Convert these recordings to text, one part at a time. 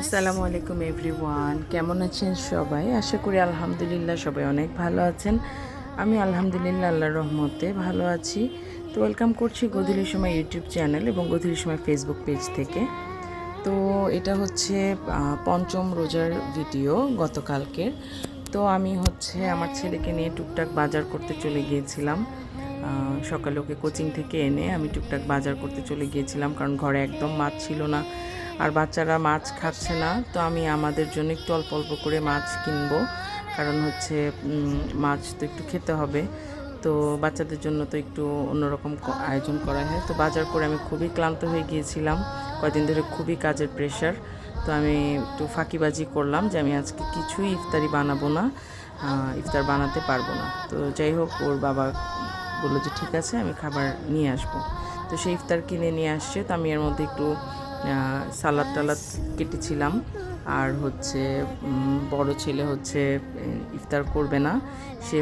আসসালামু আলাইকুম এভরিওয়ান, কেমন আছেন সবাই? আশা করি আলহামদুলিল্লাহ সবাই অনেক ভালো আছেন। আমি আলহামদুলিল্লাহ আল্লাহর রহমতে ভালো আছি। তো ওয়েলকাম করছি গোধূলির সময় ইউটিউব চ্যানেল এবং গোধূলির সময় ফেসবুক পেজ থেকে। তো এটা হচ্ছে পঞ্চম রোজার ভিডিও গতকালকের। তো আমি আমার ছেলেকে নিয়ে টুকটাক বাজার করতে চলে গিয়েছিলাম। সকালে ওকে কোচিং থেকে এনে আমি টুকটাক বাজার করতে চলে গিয়েছিলাম, কারণ ঘরে একদম মাছ ছিল না আর বাচ্চারা মাছ খাচ্ছে না। তো আমি আমাদের জন্য একটু অল্প অল্প করে মাছ কিনবো, কারণ মাছ তো একটু খেতে হবে। তো বাচ্চাদের জন্য তো একটু অন্যরকম আয়োজন করা হয়। তো বাজার করে আমি খুবই ক্লান্ত হয়ে গিয়েছিলাম, কয়েকদিন ধরে খুবই কাজের প্রেশার। তো আমি একটু ফাঁকিবাজি করলাম যে আমি আজকে কিছুই ইফতারি বানাবো না, ইফতার বানাতে পারবো না। তো যাই হোক, ওর বাবা বললো যে ঠিক আছে, আমি খাবার নিয়ে আসবো। তো সেই ইফতার কিনে নিয়ে আসছে। তো আমি এর মধ্যে একটু সালাদ টালাদ কেটেছিলাম। আর বড় ছেলে ইফতার করবে না, সে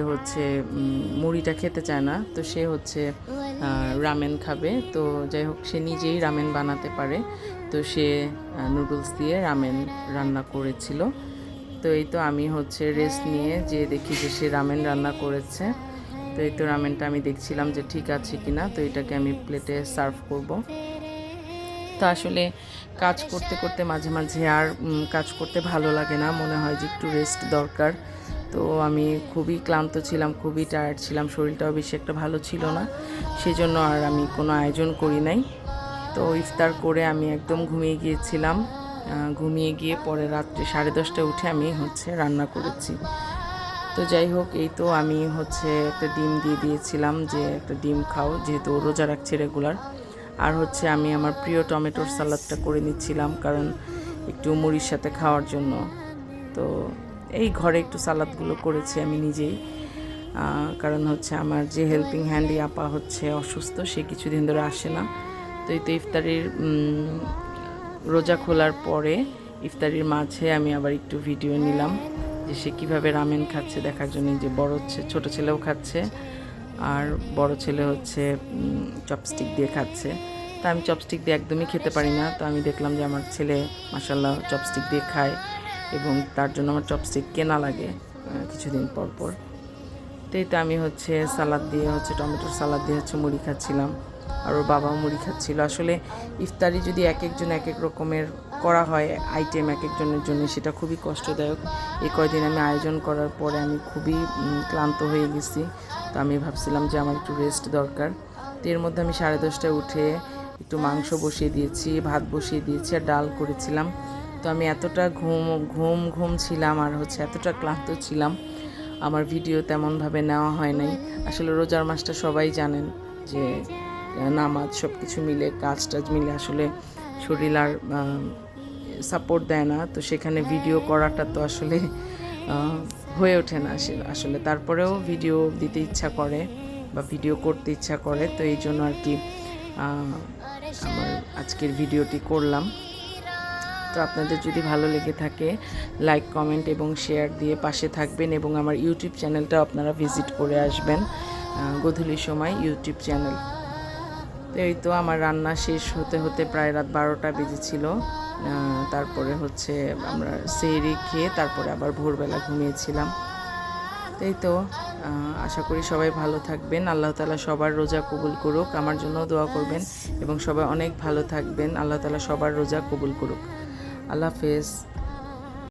মুড়িটা খেতে চায় না। তো সে রামেন খাবে। তো যাই হোক, সে নিজেই রামেন বানাতে পারে। তো সে নুডলস দিয়ে রামেন রান্না করেছিল। তো এই তো আমি রেস্ট নিয়ে যে দেখি যে সে রামেন রান্না করেছে। তো এই তো রামেনটা আমি দেখছিলাম যে ঠিক আছে কিনা। তো এটাকে আমি প্লেটে সার্ভ করব। তো আসলে কাজ করতে করতে মাঝে মাঝে আর কাজ করতে ভালো লাগে না, মনে হয় যে একটু রেস্ট দরকার। তো আমি খুবই ক্লান্ত ছিলাম, খুবই টায়ার্ড ছিলাম, শরীরটাও বেশি একটা ভালো ছিল না, সেজন্য আর আমি কোনো আয়োজন করি নাই। তো ইফতার করে আমি একদম ঘুমিয়ে গিয়েছিলাম। ঘুমিয়ে গিয়ে পরে রাত্রে 10:30টায় উঠে আমি রান্না করেছি। তো যাই হোক, এই তো আমি একটা ডিম দিয়ে দিয়েছিলাম যে একটা ডিম খাও, যেহেতু রোজা রাখছে রেগুলার। আর আমি আমার প্রিয় টমেটোর সালাদটা করে নিচ্ছিলাম, কারণ একটু মুড়ির সাথে খাওয়ার জন্য। তো এই ঘরে একটু সালাদগুলো করেছি আমি নিজেই, কারণ আমার যে হেল্পিং হ্যান্ডি আপা অসুস্থ, সে কিছুদিন ধরে আসে না। তো এই তো ইফতারির রোজা খোলার পরে ইফতারির মাঝে আমি আবার একটু ভিডিও নিলাম যে সে কীভাবে রামেন খাচ্ছে দেখার জন্য। যে ছোটো ছেলেও খাচ্ছে, আর বড় ছেলে চপস্টিক দিয়ে খাচ্ছে। তা আমি চপস্টিক দিয়ে একদমই খেতে পারি না। তো আমি দেখলাম যে আমার ছেলে মাশাআল্লাহ চপস্টিক দিয়ে খায়, এবং তার জন্য আমার চপস্টিক কেনা লাগে কিছুদিন পর পর। তো এই তো আমি সালাদ দিয়ে টমেটোর সালাদ দিয়ে মুড়ি খাচ্ছিলাম, আর ওর বাবাও মুড়ি খাচ্ছিল। আসলে ইফতারি যদি এক একজন এক এক রকমের করা হয় আইটেম এক একজনের জন্য, সেটা খুবই কষ্টদায়ক। এই কয়দিন আমি আয়োজন করার পরে আমি খুবই ক্লান্ত হয়ে গেছি। তো আমি ভাবছিলাম যে আমার একটু রেস্ট দরকার। তো এর মধ্যে আমি 10:30টায় উঠে একটু মাংস বসিয়ে দিয়েছি, ভাত বসিয়ে দিয়েছি, আর ডাল করেছিলাম। তো আমি এতটা ঘুম ছিলাম, আর এতটা ক্লান্ত ছিলাম, আমার ভিডিও তেমনভাবে নেওয়া হয় নাই। আসলে রোজার মাসটা সবাই জানেন যে নামাজ সব কিছু মিলে, কাজ টাজ মিলে আসলে শরীর আর সাপোর্ট দেয় না। তো সেখানে ভিডিও করাটা তো আসলে হয়ে ওঠে না আসলে। তারপরেও ভিডিও দিতে ইচ্ছা করে বা ভিডিও করতে ইচ্ছা করে। তো এই জন্য আর কি আমার আজকের ভিডিওটি করলাম। তো আপনাদের যদি ভালো লেগে থাকে, লাইক, কমেন্ট এবং শেয়ার দিয়ে পাশে থাকবেন, এবং আমার ইউটিউব চ্যানেলটা আপনারা ভিজিট করে আসবেন, গোধূলির সময় ইউটিউব চ্যানেল। তো এই তো আমার রান্না শেষ হতে হতে প্রায় রাত 12টা বেজেছিল। তারপরে আমরা সেহরি খেয়ে তারপরে আবার ভোরবেলা ঘুমিয়েছিলাম। তো এই তো আশা করি সবাই ভালো থাকবেন, আল্লাহ তাআলা সবার রোজা কবুল করুক। আমার জন্য দোয়া করবেন, এবং সবাই অনেক ভালো থাকবেন, আল্লাহ তাআলা সবার রোজা কবুল করুক। আল্লাহ হাফেজ।